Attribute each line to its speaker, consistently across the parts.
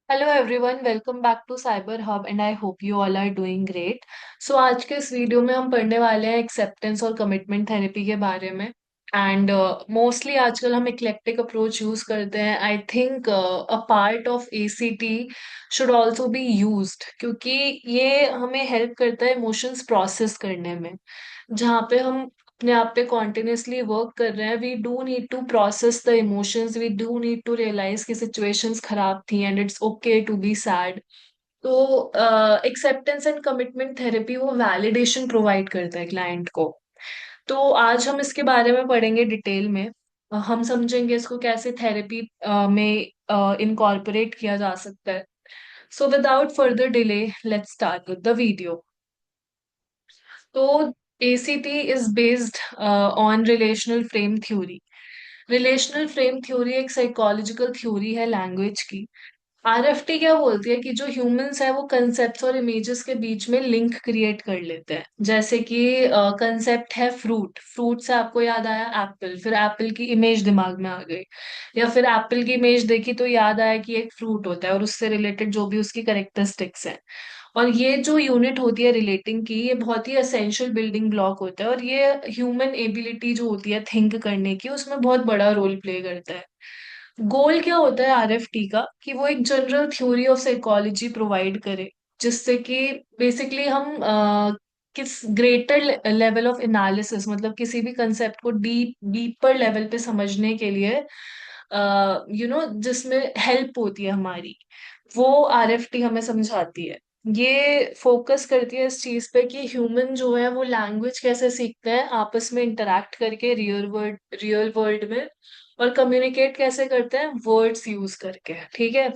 Speaker 1: Hello everyone, welcome back to cyber hub and I hope you all are doing great. So आज के इस video में हम पढ़ने वाले हैं एक्सेप्टेंस और कमिटमेंट थेरेपी के बारे में। एंड मोस्टली आजकल हम इक्लेक्टिक अप्रोच यूज करते हैं। I think a part of ACT should also be used, क्योंकि ये हमें हेल्प करता है इमोशंस प्रोसेस करने में। जहाँ पे हम अपने आप पे कॉन्टिन्यूसली वर्क कर रहे हैं, we do need to process the emotions, we do need to realise कि सिचुएशंस खराब थी and it's okay to be sad. तो एक्सेप्टेंस एंड कमिटमेंट थेरेपी वो वैलिडेशन प्रोवाइड करता है क्लाइंट को। तो आज हम इसके बारे में पढ़ेंगे डिटेल में। हम समझेंगे इसको कैसे थेरेपी में इनकॉर्पोरेट किया जा सकता है। So without further delay, let's start with the video. तो ACT is based on relational frame theory। Relational frame theory एक साइकोलॉजिकल थ्योरी है लैंग्वेज की। RFT क्या बोलती है कि जो ह्यूमंस है वो कंसेप्ट्स और इमेजेस के बीच में लिंक क्रिएट कर लेते हैं। जैसे कि कंसेप्ट है फ्रूट, फ्रूट से आपको याद आया एप्पल, फिर एप्पल की इमेज दिमाग में आ गई, या फिर एप्पल की इमेज देखी तो याद आया कि एक फ्रूट होता है और उससे रिलेटेड जो भी उसकी करेक्टरिस्टिक्स हैं। और ये जो यूनिट होती है रिलेटिंग की, ये बहुत ही असेंशियल बिल्डिंग ब्लॉक होता है, और ये ह्यूमन एबिलिटी जो होती है थिंक करने की, उसमें बहुत बड़ा रोल प्ले करता है। गोल क्या होता है RFT का कि वो एक general theory of psychology provide करे, जिससे कि बेसिकली हम किस ग्रेटर लेवल ऑफ एनालिसिस, मतलब किसी भी कंसेप्ट को डीपर लेवल पे समझने के लिए जिसमें हेल्प होती है हमारी, वो RFT हमें समझाती है। ये फोकस करती है इस चीज पे कि ह्यूमन जो है वो लैंग्वेज कैसे सीखते हैं आपस में इंटरेक्ट करके रियल वर्ल्ड में, और कम्युनिकेट कैसे करते हैं वर्ड्स यूज करके। ठीक है।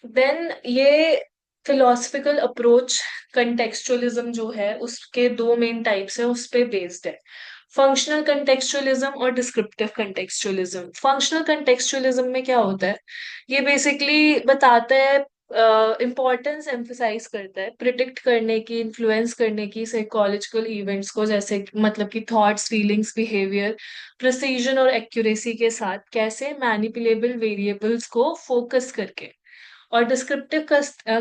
Speaker 1: देन ये फिलोसफिकल अप्रोच कंटेक्चुअलिज्म जो है उसके दो मेन टाइप्स है, उस पे बेस्ड है। फंक्शनल कंटेक्चुअलिज्म और डिस्क्रिप्टिव कंटेक्चुअलिज्म। फंक्शनल कंटेक्चुअलिज्म में क्या होता है, ये बेसिकली बताता है, इम्पोर्टेंस एम्फसाइज करता है प्रिडिक्ट करने की, इन्फ्लुएंस करने की साइकोलॉजिकल इवेंट्स को, जैसे मतलब कि थॉट्स, फीलिंग्स, बिहेवियर, प्रिसीजन और एक्यूरेसी के साथ, कैसे मैनिपुलेबल वेरिएबल्स को फोकस करके। और डिस्क्रिप्टिव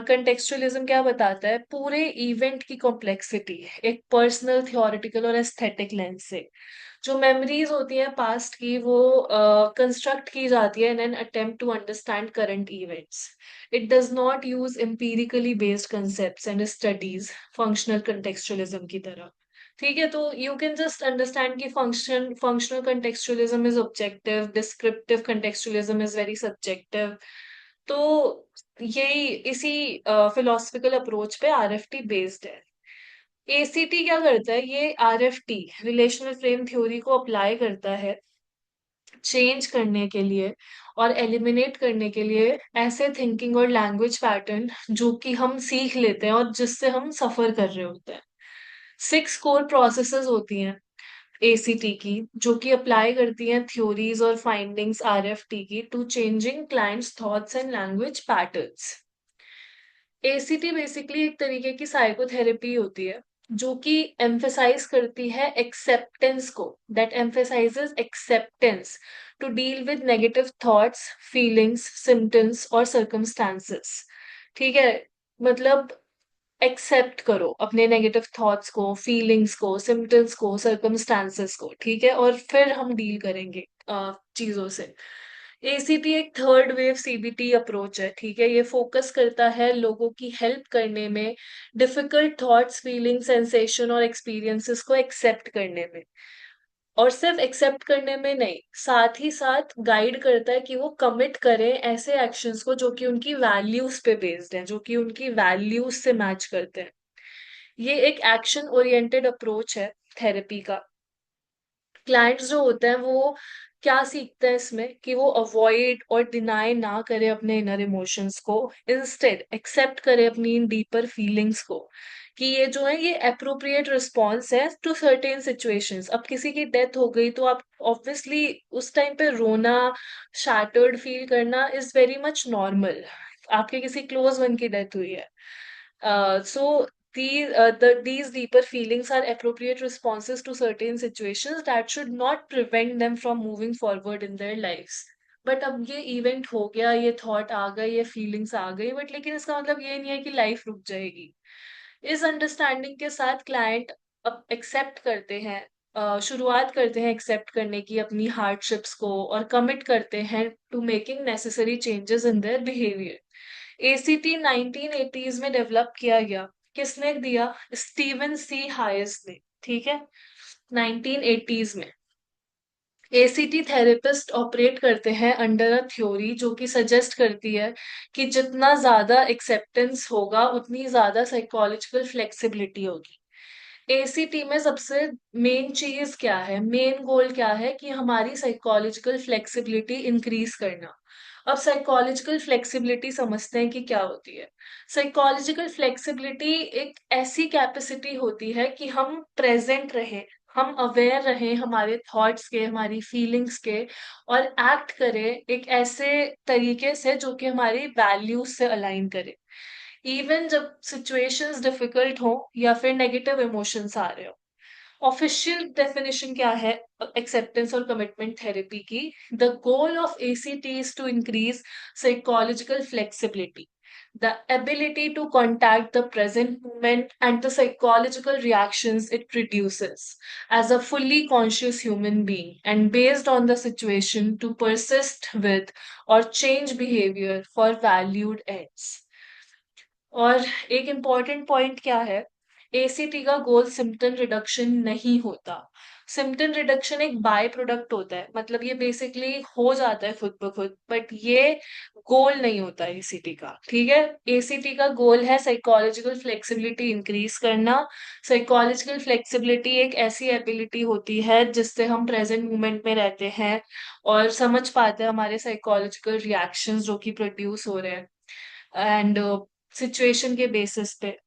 Speaker 1: कंटेक्चुअलिज्म क्या बताता है, पूरे इवेंट की कॉम्प्लेक्सिटी एक पर्सनल, थियोरेटिकल और एस्थेटिक लेंस से। जो मेमोरीज होती हैं पास्ट की, वो कंस्ट्रक्ट की जाती है in an attempt to understand current events. It does not use empirically based concepts and studies, functional contextualism की तरह। ठीक है। तो यू कैन जस्ट अंडरस्टैंड कि functional contextualism is objective, descriptive contextualism is very subjective. तो यही इसी philosophical approach पे RFT बेस्ड है। ACT क्या करता है, ये RFT रिलेशनल फ्रेम थ्योरी को अप्लाई करता है चेंज करने के लिए और एलिमिनेट करने के लिए ऐसे थिंकिंग और लैंग्वेज पैटर्न जो कि हम सीख लेते हैं और जिससे हम सफर कर रहे होते हैं। 6 कोर प्रोसेसेस होती हैं ACT की, जो कि अप्लाई करती हैं थ्योरीज और फाइंडिंग्स RFT की to changing clients thoughts and language patterns. ACT basically एक तरीके की साइकोथेरेपी होती है जो कि एम्फेसाइज करती है एक्सेप्टेंस को, that emphasises acceptance to deal with negative thoughts, feelings, symptoms और सर्कमस्टांसेस। ठीक है। मतलब एक्सेप्ट करो अपने नेगेटिव थॉट्स को, फीलिंग्स को, सिम्टम्स को, सर्कमस्टांसेस को। ठीक है। और फिर हम डील करेंगे चीजों से। ACT एक थर्ड वेव CBT अप्रोच है। ठीक है। ये फोकस करता है लोगों की हेल्प करने में, डिफिकल्ट थॉट्स, फीलिंग, सेंसेशन और एक्सपीरियंसेस को एक्सेप्ट करने में। और सिर्फ एक्सेप्ट करने में नहीं, साथ ही साथ गाइड करता है कि वो कमिट करें ऐसे एक्शंस को जो कि उनकी वैल्यूज पे बेस्ड हैं, जो कि उनकी वैल्यूज से मैच करते हैं। ये एक एक्शन ओरिएंटेड अप्रोच है थेरेपी का। क्लाइंट्स जो होते हैं वो क्या सीखते हैं इसमें कि वो अवॉइड और डिनाई ना करे अपने इनर इमोशंस को, इंस्टेड एक्सेप्ट करे अपनी इन डीपर फीलिंग्स को, कि ये जो है ये अप्रोप्रिएट रिस्पॉन्स है टू सर्टेन सिचुएशंस। अब किसी की डेथ हो गई तो आप ऑब्वियसली उस टाइम पे रोना, शैटर्ड फील करना इज वेरी मच नॉर्मल। आपके किसी क्लोज वन की डेथ हुई है, so these deeper feelings are appropriate responses to certain situations that should not prevent them from moving forward in their lives. But अब ये event हो गया, ये थॉट आ गई, ये फीलिंग्स आ गई, बट लेकिन इसका मतलब ये नहीं है कि लाइफ रुक जाएगी। इस अंडरस्टैंडिंग के साथ क्लाइंट अब एक्सेप्ट करते हैं, शुरुआत करते हैं एक्सेप्ट करने की अपनी हार्डशिप्स को, और कमिट करते हैं to making necessary changes in their behaviour. ACT 1980s में डेवलप किया गया। किसने दिया? स्टीवन सी हायस ने। ठीक है, 1980s में। एसीटी थेरेपिस्ट ऑपरेट करते हैं अंडर अ थ्योरी जो कि सजेस्ट करती है कि जितना ज्यादा एक्सेप्टेंस होगा उतनी ज्यादा साइकोलॉजिकल फ्लेक्सिबिलिटी होगी। एसीटी में सबसे मेन चीज क्या है, मेन गोल क्या है कि हमारी साइकोलॉजिकल फ्लेक्सिबिलिटी इंक्रीज करना। अब साइकोलॉजिकल फ्लेक्सिबिलिटी समझते हैं कि क्या होती है। साइकोलॉजिकल फ्लेक्सिबिलिटी एक ऐसी कैपेसिटी होती है कि हम प्रेजेंट रहें, हम अवेयर रहें हमारे थॉट्स के, हमारी फीलिंग्स के, और एक्ट करें एक ऐसे तरीके से जो कि हमारी वैल्यूज से अलाइन करे, इवन जब सिचुएशंस डिफिकल्ट हो या फिर नेगेटिव इमोशंस आ रहे हो। ऑफिशियल डेफिनेशन क्या है एक्सेप्टेंस और कमिटमेंट थेरेपी की? The goal of ACT is to increase psychological flexibility, the ability to contact the present moment and the psychological reactions it produces as a fully conscious human being, and based on the situation to persist with or change behavior for valued ends. और एक important point क्या है, ACT का गोल symptom reduction नहीं होता। Symptom reduction एक by product होता है, मतलब ये बेसिकली हो जाता है खुद ब खुद, बट ये गोल नहीं होता एसीटी का। ठीक है, एसीटी का गोल है साइकोलॉजिकल फ्लेक्सिबिलिटी इंक्रीज करना। साइकोलॉजिकल फ्लेक्सिबिलिटी एक ऐसी एबिलिटी होती है जिससे हम प्रेजेंट मोमेंट में रहते हैं और समझ पाते हैं हमारे साइकोलॉजिकल रिएक्शंस जो कि प्रोड्यूस हो रहे हैं एंड सिचुएशन के बेसिस पे,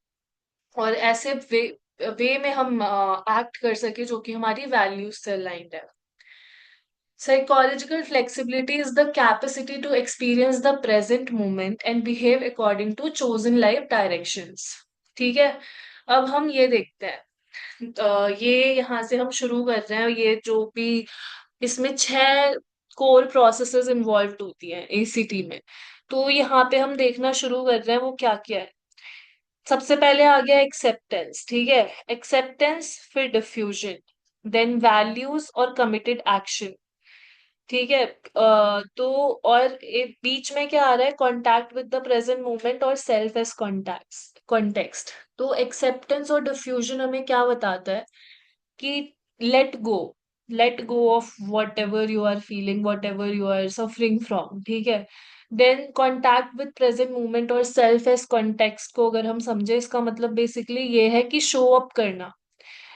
Speaker 1: और ऐसे वे वे में हम एक्ट कर सके जो कि हमारी वैल्यूज से अलाइंड है। Psychological flexibility is the capacity to experience the present moment and behave according to chosen life directions। ठीक है, अब हम ये देखते हैं, ये यहाँ से हम शुरू कर रहे हैं, ये जो भी इसमें 6 कोर प्रोसेसेस इन्वॉल्व होती हैं एसीटी में। तो यहाँ पे हम देखना शुरू कर रहे हैं वो क्या क्या है। सबसे पहले आ गया एक्सेप्टेंस। ठीक है, एक्सेप्टेंस, फिर डिफ्यूजन, देन वैल्यूज और कमिटेड एक्शन। ठीक है, तो और एक बीच में क्या आ रहा है, contact with the present moment और सेल्फ एज कॉन्टेक्स्ट कॉन्टेक्स्ट। तो एक्सेप्टेंस और डिफ्यूजन हमें क्या बताता है कि let go, let go of whatever you are feeling, whatever you are suffering from. ठीक है, then contact with present moment और सेल्फ एज कॉन्टेक्स्ट को अगर हम समझे, इसका मतलब बेसिकली ये है कि शो अप करना।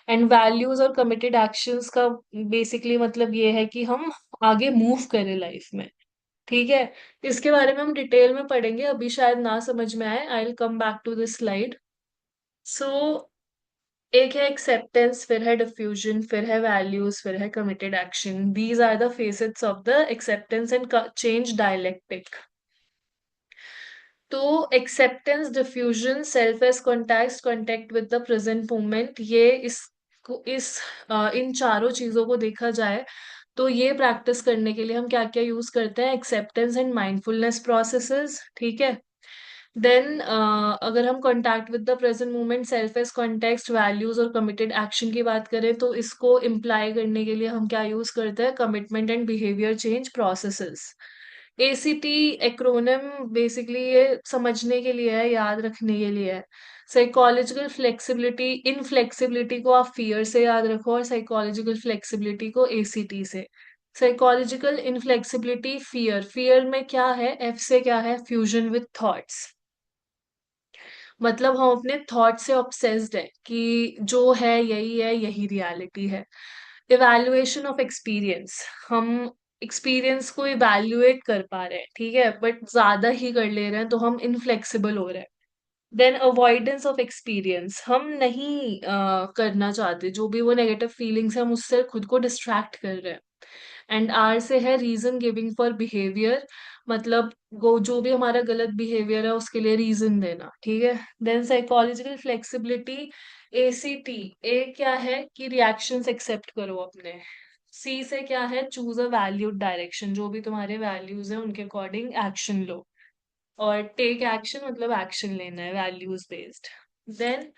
Speaker 1: एंड वैल्यूज और कमिटेड एक्शंस का बेसिकली मतलब ये है कि हम आगे मूव करें लाइफ में। ठीक है, इसके बारे में हम डिटेल में पढ़ेंगे, अभी शायद ना समझ में आए, I will come back to this slide. So एक है एक्सेप्टेंस, फिर है डिफ्यूजन, फिर है वैल्यूज, फिर है committed action. These are the facets of the acceptance and change dialectic. तो acceptance, defusion, self as context, contact with the present moment, ये इन चारों चीजों को देखा जाए तो ये प्रैक्टिस करने के लिए हम क्या क्या यूज करते हैं, एक्सेप्टेंस एंड माइंडफुलनेस प्रोसेसेस। ठीक है, देन अगर हम contact with the present moment, self as context, values और कमिटेड एक्शन की बात करें तो इसको इम्प्लाई करने के लिए हम क्या यूज करते हैं, commitment and behaviour change processes. ACT acronym basically ये समझने के लिए है, याद रखने के लिए है। साइकोलॉजिकल फ्लेक्सिबिलिटी, इन फ्लेक्सिबिलिटी को आप फियर से याद रखो और साइकोलॉजिकल फ्लेक्सिबिलिटी को एसीटी से। साइकोलॉजिकल इनफ्लेक्सिबिलिटी, फियर, फियर में क्या है, एफ से क्या है, फ्यूजन विथ थॉट्स, मतलब हम अपने थॉट से ऑब्सेस्ड है कि जो है यही है, यही रियलिटी है। इवैल्यूएशन ऑफ एक्सपीरियंस, हम एक्सपीरियंस को इवैल्यूएट कर पा रहे हैं, ठीक है, बट ज्यादा ही कर ले रहे हैं तो हम इनफ्लेक्सिबल हो रहे हैं। देन अवॉइडेंस ऑफ एक्सपीरियंस, हम नहीं करना चाहते जो भी वो नेगेटिव फीलिंग्स है, हम उससे खुद को डिस्ट्रैक्ट कर रहे हैं। एंड आर से है रीजन गिविंग फॉर बिहेवियर, मतलब वो जो भी हमारा गलत बिहेवियर है उसके लिए रीजन देना। ठीक है, देन साइकोलॉजिकल फ्लेक्सिबिलिटी, एसीटी, ए क्या है कि रिएक्शंस एक्सेप्ट करो अपने, सी से क्या है, चूज अ वैल्यूड डायरेक्शन, जो भी तुम्हारे वैल्यूज है उनके अकॉर्डिंग एक्शन लो। और टेक एक्शन मतलब एक्शन लेना है वैल्यूज बेस्ड। देन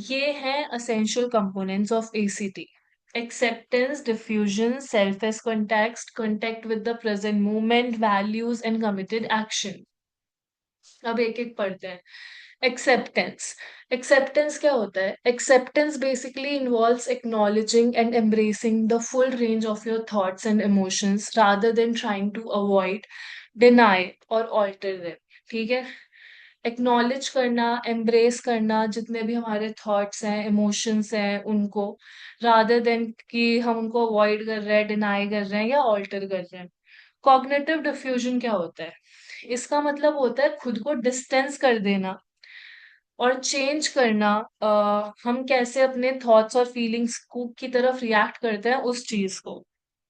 Speaker 1: ये है essential components of ACT: acceptance, diffusion, self as context, contact with the present moment, values and committed action। अब एक एक पढ़ते हैं। एक्सेप्टेंस। एक्सेप्टेंस क्या होता है? Acceptance basically involves acknowledging and embracing the full range of your thoughts and emotions rather than trying to avoid, deny और alter them. ठीक है? एक्नॉलेज करना, एम्ब्रेस करना जितने भी हमारे थॉट्स हैं, इमोशंस हैं उनको, रादर देन कि हम उनको अवॉइड कर रहे हैं, डिनाई कर रहे हैं या ऑल्टर कर रहे हैं। कॉग्निटिव डिफ्यूजन क्या होता है? इसका मतलब होता है खुद को डिस्टेंस कर देना और चेंज करना। हम कैसे अपने थॉट्स और फीलिंग्स को की तरफ रिएक्ट करते हैं उस चीज को,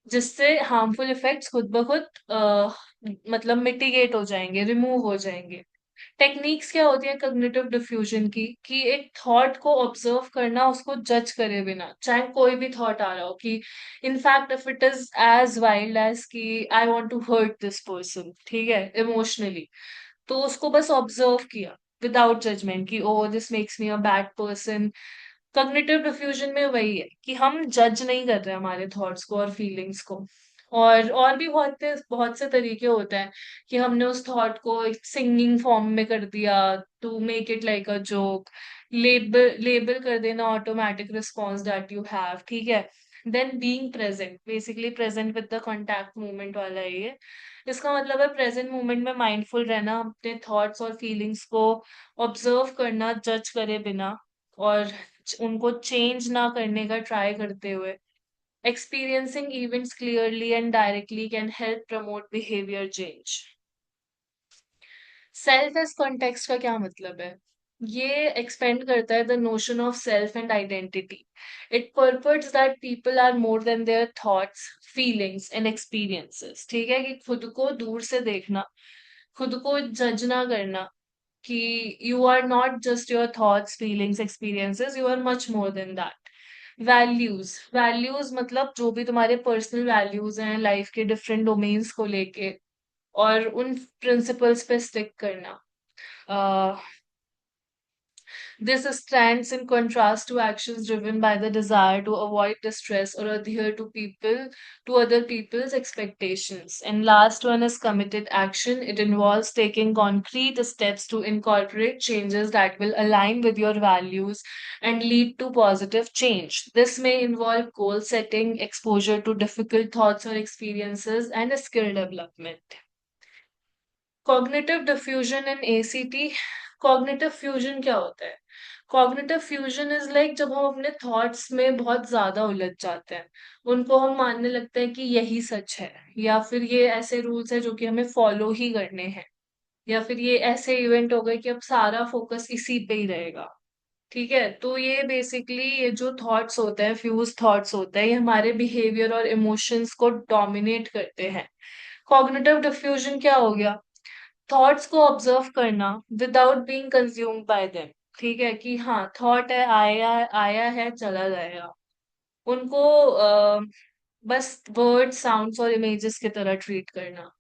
Speaker 1: जिससे हार्मफुल इफेक्ट्स खुद ब खुद मतलब मिटिगेट हो जाएंगे, रिमूव हो जाएंगे। टेक्निक्स क्या होती है कॉग्निटिव डिफ्यूजन की? कि एक थॉट को ऑब्जर्व करना, उसको जज करे बिना, चाहे कोई भी थॉट आ रहा हो, कि in fact if it is as wild as कि I want to hurt this person, ठीक है, इमोशनली, तो उसको बस ऑब्जर्व किया विदाउट जजमेंट कि oh this makes me a bad person. Cognitive defusion में वही है कि हम जज नहीं कर रहे हमारे थॉट्स को और फीलिंग्स को। और भी बहुत से तरीके होते हैं कि हमने उस थॉट को सिंगिंग फॉर्म में कर दिया, to make it like a joke, label label कर देना automatic response that you have. ठीक है? Then being present, basically present with the contact movement वाला है ये। इसका मतलब है प्रेजेंट मोमेंट में माइंडफुल रहना, अपने थॉट्स और फीलिंग्स को ऑब्जर्व करना जज करे बिना, और उनको चेंज ना करने का ट्राई करते हुए। Experiencing events clearly and directly can help promote behaviour change. Self as context का क्या मतलब है? ये एक्सपेंड करता है the notion of self and identity. It purports that people are more than their thoughts, feelings and experiences. ठीक है? कि खुद को दूर से देखना, खुद को जज ना करना, कि you are not just your thoughts, feelings, experiences, you are much more than that. Values. Values मतलब जो भी तुम्हारे पर्सनल वैल्यूज हैं लाइफ के डिफरेंट डोमेन्स को लेके, और उन प्रिंसिपल्स पे स्टिक करना। This stands in contrast to actions driven by the desire to avoid distress or adhere to other people's expectations. And last one is committed action. It involves taking concrete steps to incorporate changes that will align with your values and lead to positive change. This may involve goal setting, exposure to difficult thoughts or experiences, and a skill development. Cognitive diffusion in ACT. Cognitive fusion क्या होता है? Cognitive fusion is like जब हम अपने thoughts में बहुत ज्यादा उलझ जाते हैं, उनको हम मानने लगते हैं कि यही सच है, या फिर ये ऐसे रूल्स है जो कि हमें फॉलो ही करने हैं, या फिर ये ऐसे इवेंट हो गए कि अब सारा फोकस इसी पे ही रहेगा। ठीक है? तो ये बेसिकली ये जो थॉट्स होते हैं, फ्यूज थॉट्स होते हैं, ये हमारे बिहेवियर और इमोशंस को डोमिनेट करते हैं। कॉग्निटिव डिफ्यूजन क्या हो गया? थॉट्स को ऑब्जर्व करना without being consumed by them. ठीक है? कि हाँ थॉट है, आया आया है, चला जाएगा। उनको बस वर्ड, साउंड्स और इमेजेस की तरह ट्रीट करना।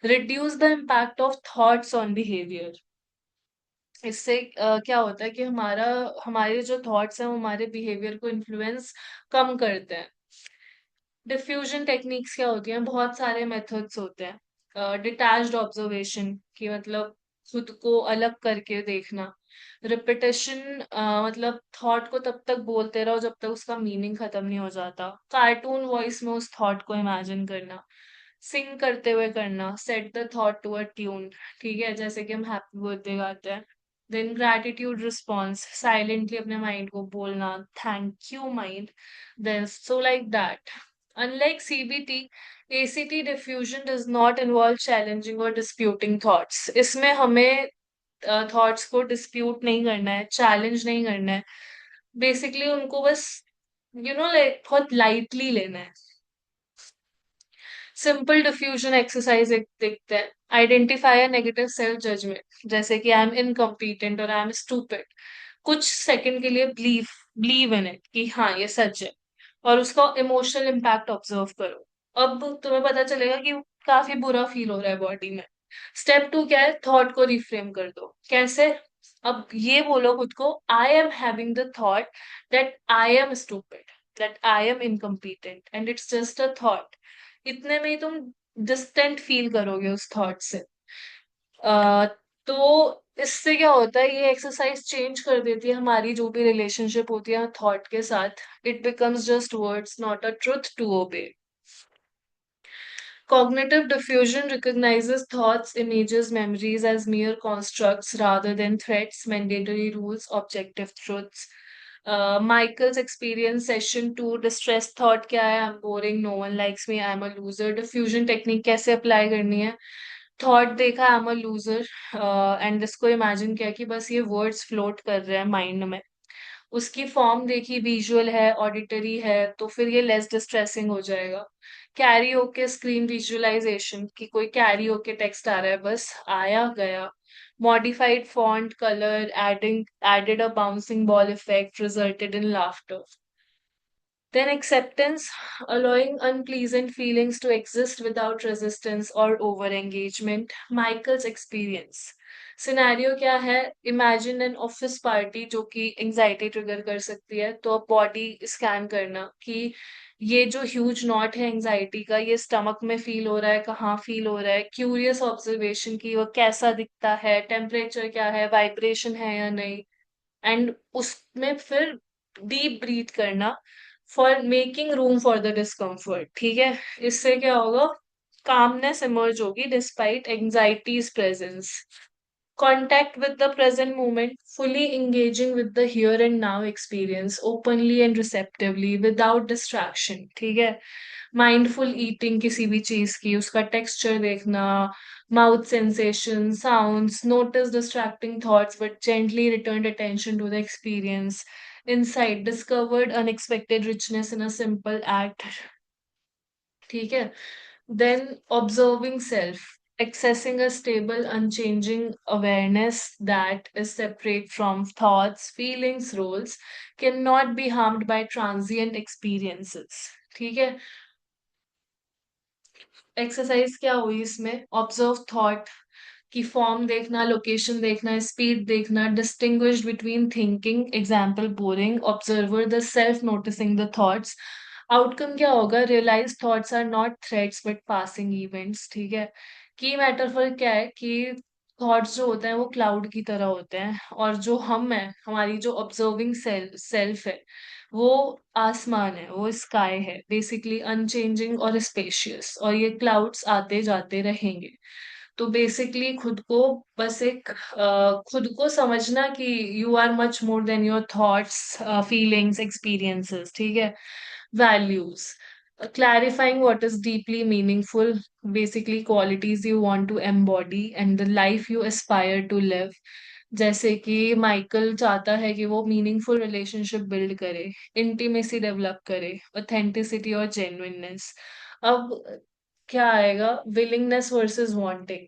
Speaker 1: Reduce the impact of thoughts on behaviour. इससे क्या होता है कि हमारे जो थॉट्स हैं वो हमारे बिहेवियर को इन्फ्लुएंस कम करते हैं। डिफ्यूजन टेक्निक्स क्या होती हैं? बहुत सारे मेथड्स होते हैं। डिटैच्ड ऑब्जर्वेशन, कि मतलब खुद को अलग करके देखना। रिपीटेशन, मतलब थॉट को तब तक बोलते रहो जब तक उसका मीनिंग खत्म नहीं हो जाता। कार्टून वॉइस में उस थॉट को इमेजिन करना। सिंग करते हुए करना, set the thought to a tune. ठीक है? जैसे कि हम हैप्पी बर्थडे गाते हैं। देन ग्रैटिट्यूड रिस्पॉन्स, साइलेंटली अपने माइंड को बोलना, thank you mind. Then so like that. Unlike CBT, ACT diffusion does not involve challenging or disputing thoughts. इसमें हमें थॉट्स को डिस्प्यूट नहीं करना है, चैलेंज नहीं करना है। बेसिकली उनको बस लाइक बहुत लाइटली लेना है। सिंपल डिफ्यूजन एक्सरसाइज एक देखते हैं। Identify a negative self judgement, जैसे कि आई एम इनकम्पिटेंट और आई एम स्टूपिड। कुछ सेकंड के लिए बिलीव बिलीव इन इट कि हाँ ये सच है। और उसका इमोशनल इम्पैक्ट ऑब्जर्व करो। अब तुम्हें पता चलेगा कि काफी बुरा फील हो रहा है बॉडी में। स्टेप टू क्या है, थॉट को रिफ्रेम कर दो। कैसे? अब ये बोलो खुद को, I am having the thought that I am stupid, that I am incompetent and it's just a thought. इतने में ही तुम डिस्टेंट फील करोगे उस थॉट से। अ, तो इससे क्या होता है, ये एक्सरसाइज चेंज कर देती है हमारी जो भी रिलेशनशिप होती है थॉट के साथ। It becomes just words, not a truth to obey. Cognitive diffusion recognizes thoughts, images, memories as mere constructs rather than threats, mandatory rules, objective truths. Michael's experience session 2, distress thought क्या है? I'm boring, no one likes me, I'm a loser. Diffusion technique कैसे apply करनी है? Thought देखा, I am a loser, and इसको imagine किया कि बस ये वर्ड्स फ्लोट कर रहे हैं माइंड में। उसकी फॉर्म देखी, विजुअल है, ऑडिटरी है, तो फिर ये लेस डिस्ट्रेसिंग हो जाएगा। कैरी होके स्क्रीन विजुअलाइजेशन की कोई कैरी होके टेक्स्ट आ रहा है, बस आया गया। Modified font colour adding, added a bouncing ball effect, resulted in laughter. Then acceptance, allowing unpleasant feelings to exist without resistance or over engagement. Michael's experience. Scenario क्या है? इमेजिन एन ऑफिस पार्टी जो कि anxiety trigger कर सकती है, तो अब body scan करना कि ये जो ह्यूज नॉट है एंजाइटी का, ये स्टमक में फील हो रहा है, कहाँ फील हो रहा है। क्यूरियस ऑब्जर्वेशन की वो कैसा दिखता है, टेम्परेचर क्या है, वाइब्रेशन है या नहीं। एंड उसमें फिर डीप ब्रीथ करना for making room for the discomfort. ठीक है? इससे क्या होगा, कामनेस इमर्ज होगी despite anxieties presence. Contact with the present moment, fully engaging with the here and now experience openly and receptively without distraction. ठीक है? Mindful eating किसी भी चीज की, उसका टेक्सचर देखना, mouth sensation, sounds, notice distracting thoughts but gently return attention to the experience. Insight, discovered unexpected richness in a simple act. ठीक है? Then observing self, accessing a stable, unchanging awareness that is separate from thoughts, feelings, roles, cannot be harmed by transient experiences. ठीक है? Exercise क्या हुई इसमें? Observe thought की form देखना, location देखना, स्पीड देखना, distinguish between thinking, example boring, observer the self noticing the thoughts. Outcome क्या होगा? Realise thoughts are not threats but passing events. ठीक है? की मैटर क्या है कि थॉट्स जो होते हैं वो क्लाउड की तरह होते हैं, और जो हम है, हमारी जो ऑब्जर्विंग सेल्फ है, वो आसमान है, वो स्काई है, बेसिकली अनचेंजिंग और स्पेशियस, और ये क्लाउड्स आते जाते रहेंगे। तो बेसिकली खुद को बस एक खुद को समझना कि you are much more than your thoughts, feelings, experiences. ठीक है? Values, clarifying what is deeply meaningful, basically qualities you want to embody and the life you aspire to live। जैसे कि माइकल चाहता है कि वो मीनिंगफुल रिलेशनशिप बिल्ड करे, intimacy develop करे, ऑथेंटिसिटी और जेन्युइननेस। अब क्या आएगा? Willingness versus wanting,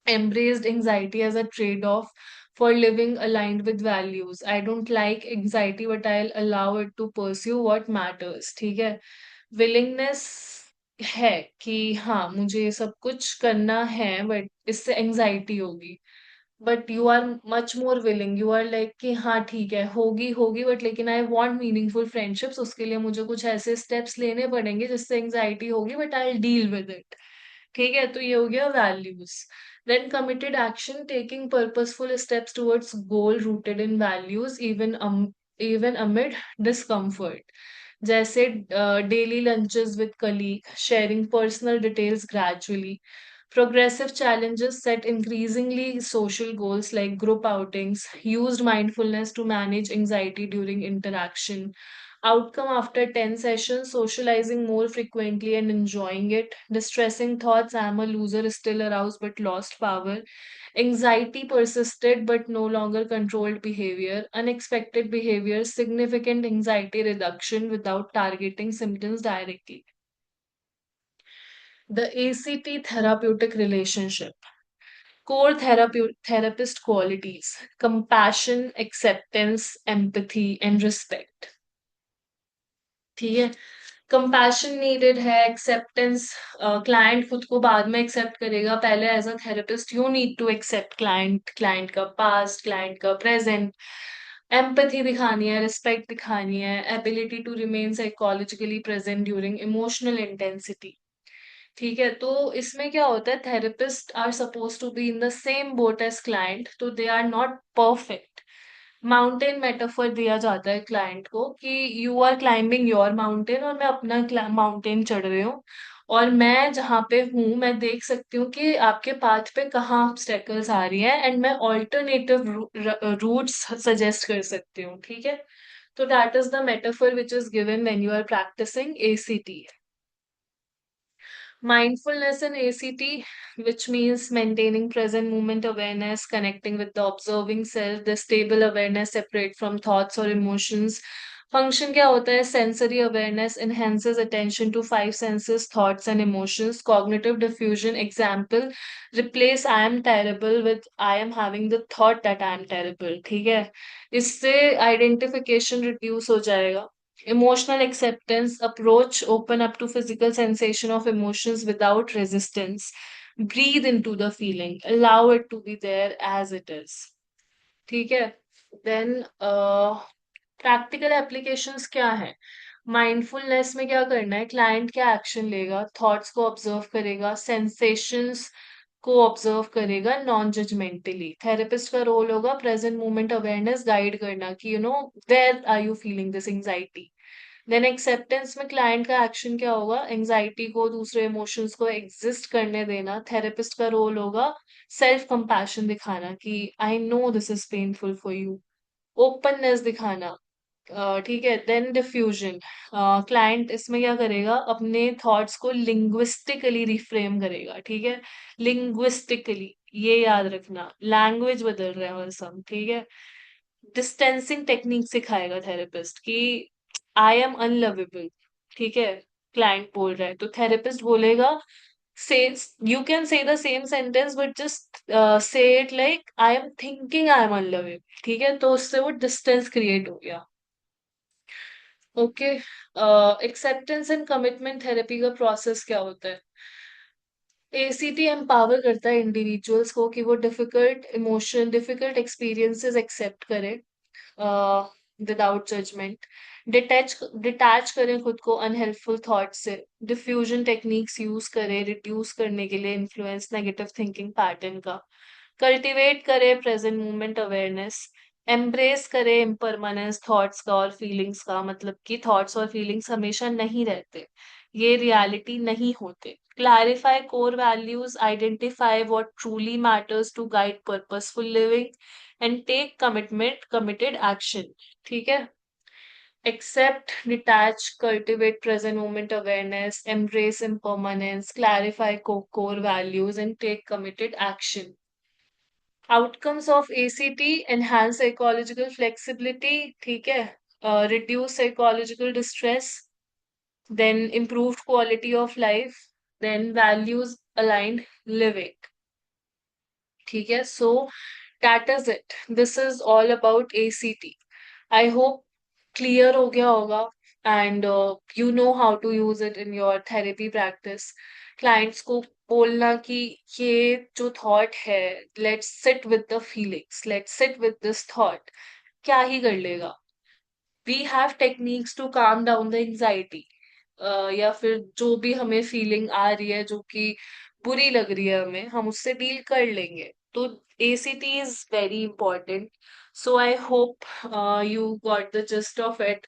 Speaker 1: embraced anxiety as a trade-off for living aligned with values. I don't like anxiety, but I'll allow it to pursue what matters. ठीक है? Willingness है कि हाँ मुझे ये सब कुछ करना है, बट इससे एंजाइटी होगी। But you are much more willing, you are like कि हाँ ठीक है, होगी होगी, बट लेकिन आई वॉन्ट मीनिंगफुल फ्रेंडशिप्स, उसके लिए मुझे कुछ ऐसे स्टेप्स लेने पड़ेंगे जिससे एंजाइटी होगी, but I deal with it. ठीक है? तो ये हो गया values. Then committed action, taking purposeful steps towards goal rooted in values even amid discomfort. जैसे daily lunches with colleague, sharing personal details gradually, progressive challenges set increasingly social goals like group outings, used mindfulness to manage anxiety during interaction. Outcome after 10 sessions, socializing more frequently and enjoying it. Distressing thoughts, I'm a loser, still aroused but lost power. Anxiety persisted but no longer controlled behavior. Unexpected behavior, significant anxiety reduction without targeting symptoms directly. The ACT therapeutic relationship. Core therapist qualities: compassion, acceptance, empathy, and respect. ठीक है। Compassion needed है, acceptance, client खुद को बाद में accept करेगा, पहले as a therapist you need to accept client, client का पास्ट, क्लाइंट का प्रेजेंट, एम्पैथी दिखानी है, रिस्पेक्ट दिखानी है, ability to remain psychologically present during emotional intensity. ठीक है, तो इसमें क्या होता है, therapist are suppose to be in the same boat as client, तो they are not perfect. Mountain metaphor दिया जाता है क्लाइंट को कि you are climbing your mountain और मैं अपना माउंटेन चढ़ रही हूँ, और मैं जहाँ पे हूँ मैं देख सकती हूँ कि आपके पाथ पे कहाँ ऑब्स्टेकल्स आ रही है, एंड मैं ऑल्टरनेटिव रूट्स सजेस्ट कर सकती हूँ। ठीक है, तो that is the metaphor which is given when you are practising ACT. Mindfulness in ACT, which means maintaining present moment awareness, connecting with the observing self, the stable awareness separate from thoughts or emotions. Function क्या होता है? Sensory awareness enhances attention to five senses, thoughts and emotions. Cognitive diffusion, example, replace I am terrible with I am having the thought that I am terrible. ठीक है, इससे identification reduce हो जाएगा. Emotional acceptance approach open up to physical sensation of emotions without resistance. Breathe into the feeling. Allow it to be there as it is. ठीक है, then practical applications क्या है? Mindfulness में क्या करना है, क्लाइंट क्या एक्शन लेगा, थॉट्स को ऑब्जर्व करेगा, सेंसेशंस को ऑब्जर्व करेगा नॉन जजमेंटली। थेरेपिस्ट का रोल होगा प्रेजेंट मोमेंट अवेयरनेस गाइड करना कि you know where are you feeling this anxiety. Then acceptance में क्लाइंट का एक्शन क्या होगा, एंजाइटी को, दूसरे इमोशंस को एग्जिस्ट करने देना। थेरेपिस्ट का रोल होगा सेल्फ कंपैशन दिखाना कि I know this is painful for you, openness दिखाना। ठीक है, देन डिफ्यूजन, क्लाइंट इसमें क्या करेगा, अपने थॉट्स को लिंग्विस्टिकली रिफ्रेम करेगा। ठीक है, लिंग्विस्टिकली, ये याद रखना, लैंग्वेज बदल रहे हैं बस हम। ठीक है, डिस्टेंसिंग टेक्निक सिखाएगा थेरेपिस्ट कि आई एम अनलवेबल। ठीक है, क्लाइंट बोल रहा है तो थेरेपिस्ट बोलेगा, say you can say the same sentence but just say it like I am thinking I am unlovable. ठीक है, तो उससे वो डिस्टेंस क्रिएट हो गया। Okay, acceptance and commitment therapy का प्रोसेस क्या होता है? एसीटी एम्पावर करता है इंडिविजुअल्स को कि वो डिफिकल्ट एक्सपीरियंसेस एक्सेप्ट करें विदाउट जजमेंट, डिटैच करें खुद को अनहेल्पफुल थॉट से, डिफ्यूजन टेक्निक्स यूज करें रिड्यूस करने के लिए इन्फ्लुएंस नेगेटिव थिंकिंग पैटर्न का, कल्टीवेट करें प्रेजेंट मोमेंट अवेयरनेस, एम्ब्रेस करें इम्परमानेंस थॉट्स का और फीलिंग्स का, मतलब कि थॉट्स और फीलिंग्स हमेशा नहीं रहते, ये रियलिटी नहीं होते, clarify core values, identify what truly matters to guide purposeful living, and take committed action. ठीक है, accept, detach, cultivate present moment awareness, embrace impermanence, clarify core values, and take committed action. Outcomes of ACT, enhance psychological flexibility, ठीक है, reduce psychological distress, then improved quality of life, then values aligned living. ठीक है, so that is it. This is all about ACT. I hope clear हो गया होगा, and you know how to use it in your therapy practice. Clients को बोलना कि ये जो thought है, let's sit with the feelings, let's sit with this thought, क्या ही कर लेगा, we have techniques to calm down the anxiety. या फिर जो भी हमें फीलिंग आ रही है जो कि बुरी लग रही है हमें, हम उससे डील कर लेंगे। तो ACT is very important, so I hope you got the gist of it,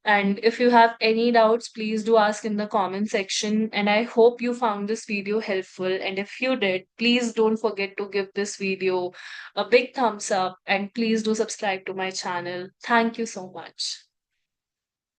Speaker 1: and if you have any doubts please do ask in the comment section, and I hope you found this video helpful, and if you did please don't forget to give this video a big thumbs up, and please do subscribe to my channel. Thank you so much.